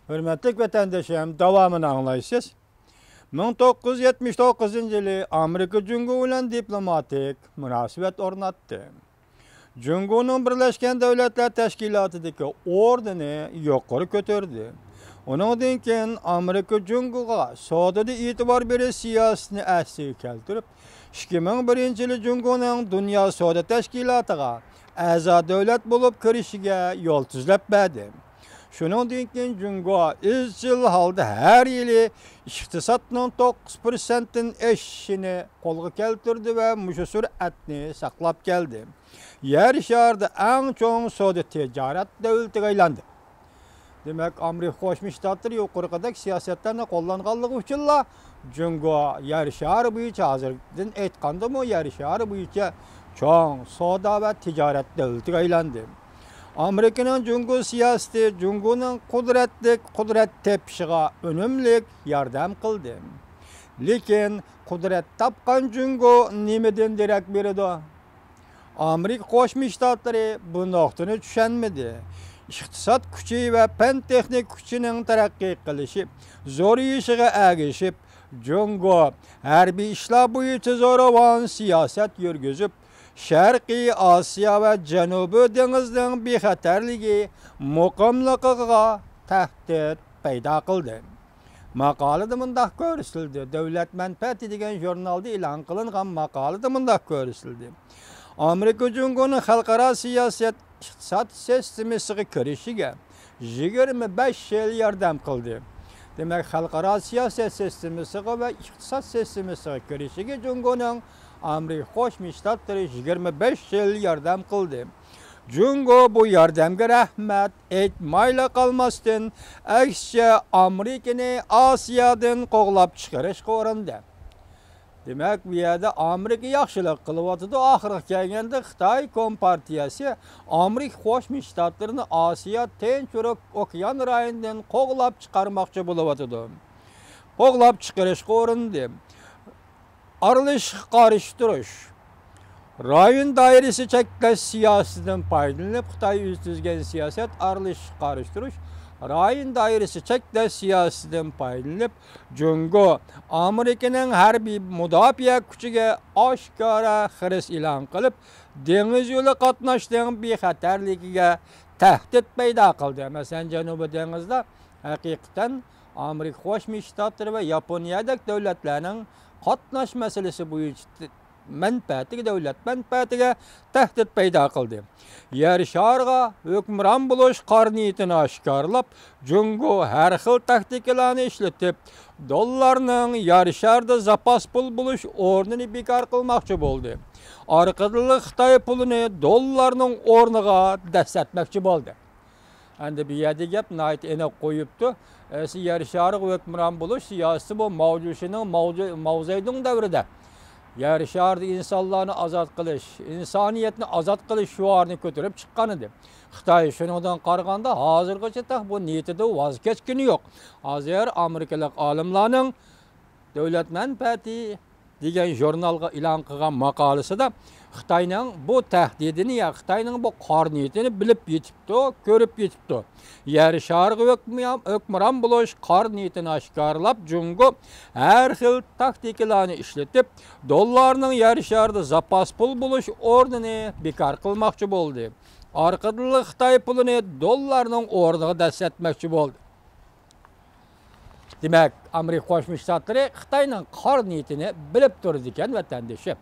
Hürmetlik vatandaşım, davamını anlaysız. 1979 yılı Amerika Cumhuriyeti bilen diplomatik münasebet ornattı. Cumhuriyet'in Birleşken Devletler Teşkilatı'daki ordeni yukarı götürdü. Ondan keyin Amerika Cumhuriyeti'ne sodada itibar beri siyasetini asliye keltirip, 2001 yılı Cumhuriyet'in Dünya Soda Teşkilatı'na a'zo devlet bulup kirişiga yol tuzlap berdi. Şundan keyin Cumhuriyet izchil halda her yili iqtisodning 9%'in eşini qo'lga keltirdi ve mushu sur'atni saqlab keldi. Yer şarida eng cho'ng savdo tijorat davlatiga aylandi. Demek Amerika Qo'shma Shtatlari yuqoridagi siyosatlarni qo'llanganligi uchunla Cumhuriyet yer shari bo'yicha hozirdan aytganda yer shari bo'yicha cho'ng savdo va tijorat davlatiga aylandi. Amerika'nın Cumhuriyet siyaseti Cumhuriyet'nin kudret tepişiga önümlük yardım kıldı. Lekin kudret tapkan Cumhuriyet nimeden derak berdi? Amerika Qo'shma Shtatlari bu nuqtani tushunmadi. İqtisod kuchi va fan texnik kuchining taraqqiy qilishi zo'rayishiga ergashib, Cumhuriyet harbiy ishlar bo'yicha zo'ravon siyosat yurgizib, Sharqiy Osiyo va Janubiy dengizning bexatarligi muqimligiga tahdid paydo qildi. Maqolada mundaq ko'rsatildi. Davlat manfaati degan jurnalda e'lon qilingan maqolada mundaq ko'rsatildi. Amerika Cumhuriyetining xalqaro siyosat iqtisod sistemasiga kirishiga 25 yil yordam qildi. Demak, xalqaro siyosat sistemasiga va iqtisod sistemasiga kirishiga Cumhuriyetning Amerika Qo'shma Shtatlari 25 yil yordam qildi. Cumhuriyet bu yordamga rahmat aytmayla qolmasdan, aksicha Amerikani Osiyodan qo'g'lab chiqarishga urindi. Demak, bu yerda Amerika yaxshilik qilyapti. Oxirgi kelganda Xitoy Kompartiyasi Amerika Qo'shma Shtatlarini Osiyo Tinch okean rayonidan qo'g'lab chiqarmoqchi bo'lyapti. Qo'g'lab chiqarishga urindi. Aralashib qarıştırış. Rayon dairesi cheklash siyosatidan foydalanib Xitoy yürütgan siyaset aralashib qarıştırış. Rayon dairesi cheklash siyosatidan foydalanib Cumhuriyet Amerikaning harbiy mudofaa kuchiga oshkora xiris e'lon qilib, dengiz yo'li qatnashning bexatarligiga tahdid paydo qildi. Masalan, Janubiy dengizda haqiqatan Amerika Qo'shma Shtatlari va Yaponiyadagi davlatlarning qatnash masalasi bo'yicha davlat manfaatiga tahdid paydo qildi. Yer shariga hukmron bo'lish qarniyatini oshkorlab, Cumhuriyet har xil taktikalarni ishlatib, dollarning yer sharida zapas pul bo'lish o'rnini bekor qilmoqchi bo'ldi. Orqadan Xitoy pulini dollarning o'rniga dastatmoqchi bo'ldi. Endi bu yerda gap nayt aniq qo'yibdi. Yer shariga hukmron bo'lish siyosati bu Mavzedong davrida yer sharida insonlarni ozod qilish, insoniyatni ozod qilish shuarini ko'tarib chiqqan edi. Xitoy shundan qaraganda hozirgacha bu niyatida voz kechgani yo'q. Hozir amerikalik olimlarning davlat manfaati degan jurnalga e'lon qilgan maqolasida Xitoyning bu tahdidini, Xitoyning bu qarniyatini bilib yetibdi, ko'rib yetibdi. Yer shariga hukmron bo'lish qarniyatini oshkorlab, Cumhuriyet har xil taktikalarni ishlatib, dollarning yer sharida zapas pul bo'lish o'rnini bekor qilmoqchi bo'ldi. Orqadan Xitoy pulini dollarning o'rniga dastatmoqchi bo'ldi. Demak, Amerika Qo'shma Shtatlari Xitoyning qarniyatini bilib turdi ekan vatandoshim.